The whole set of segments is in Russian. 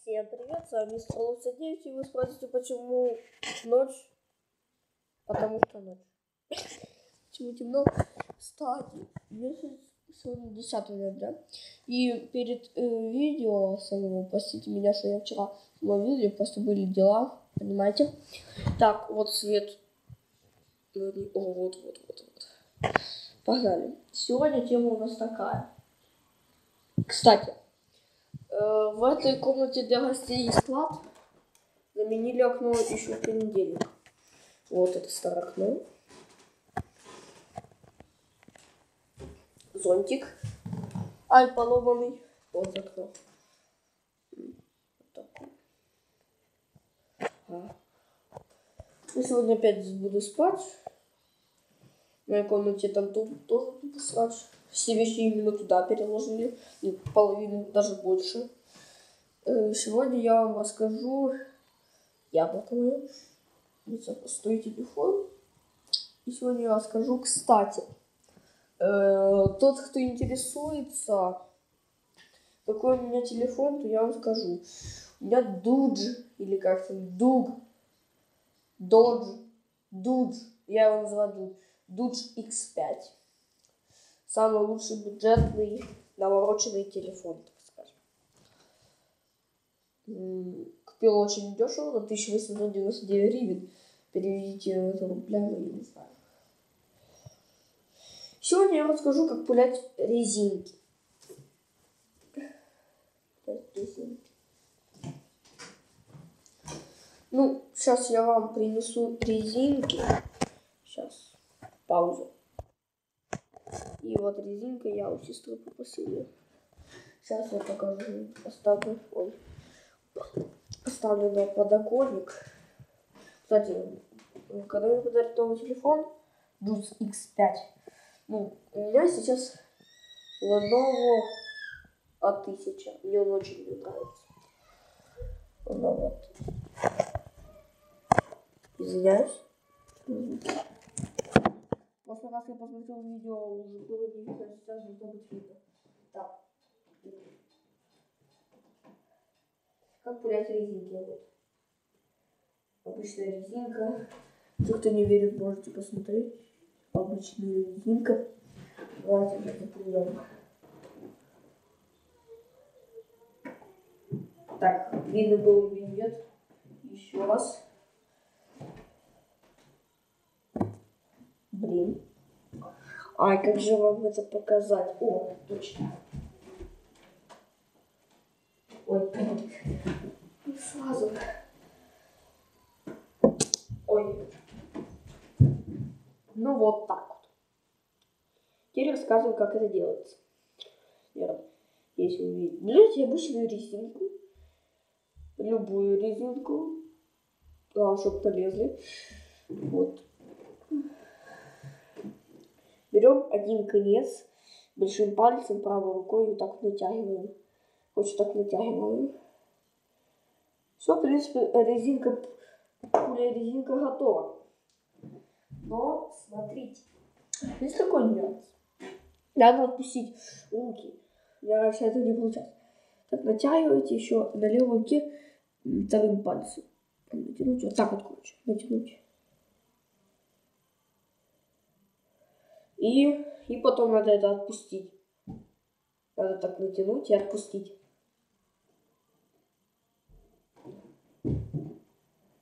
Всем привет, с вами Мистер Луца 9, и вы спросите, почему ночь? Потому что ночь. Почему темно? Кстати, месяц сегодня 10 ноября, и перед видео самого, простите меня, что я вчера снимал видео, просто были дела, понимаете? Так, вот свет. Вот. Погнали. Сегодня тема у нас такая. Кстати, в этой комнате для гостей есть склад. Заменили окно еще в понедельник. Вот это старое окно. Зонтик. Ай, поломанный. Вот окно. Вот такой. Я сегодня опять буду спать. В моей комнате там тоже буду спать. Все вещи именно туда переложили. И половину, даже больше. Сегодня я вам расскажу яблоко мое. Пустой телефон. И сегодня я расскажу, кстати, тот, кто интересуется, какой у меня телефон, то я вам скажу. У меня Dodge, или как там, Dodge, я его называю Dodge X5. Самый лучший бюджетный навороченный телефон, так скажем. Купил очень дешево, на 1899 гривен. Переведите это рублями, я не знаю. Сегодня я расскажу, как пулять резинки. Ну, сейчас я вам принесу резинки. Сейчас, пауза. И вот резинка, я у сестры попросила. Сейчас я покажу. Оставлю на подоконник. Кстати, когда мне подарят новый телефон, Dodge X5, ну, у меня сейчас Lenovo A1000. Мне он очень не нравится. Ну вот. Извиняюсь. После раз я посмотрел видео, уже было не видно, сейчас должно быть видно. Так. Как пулять резинки? Вот. Обычная резинка. Те, кто не верит, можете посмотреть. Обычная резинка. Давайте уже запулем. Так, видно было или нет? Еще раз. Блин. Ай, как же вам это показать? О, точно. Ой, сразу. Ой. Ну вот так вот. Теперь рассказываю, как это делается. Если вы берете обычную резинку, любую резинку, чтобы полезли. Вот. Берем один конец, большим пальцем, правой рукой, вот так натягиваем. Вот так натягиваем. Все, в принципе, резинка готова. Но, смотрите, есть такой нюанс. Надо отпустить руки. Я раньше этого не получалось. Так, натягиваете еще на левой руке вторым пальцем. Натянуть, вот так вот, короче, натянуть. И потом надо это отпустить. Надо так натянуть и отпустить.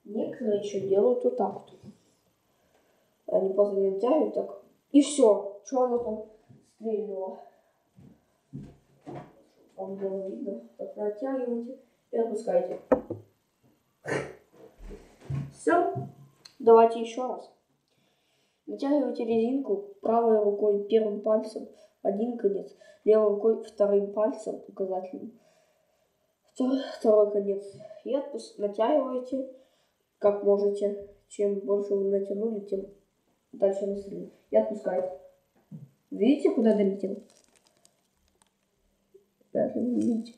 Некоторые еще делают вот так вот. Они после натягивают так. И все. Что оно там стрельнуло? Вам было видно. Так натягиваете и отпускаете. Все. Давайте еще раз. Натягивайте резинку правой рукой первым пальцем один конец, левой рукой вторым пальцем указательным второй конец. И натягиваете как можете. Чем больше вы натянули, тем дальше насильно. И отпускаете. Видите, куда долетел? Видите?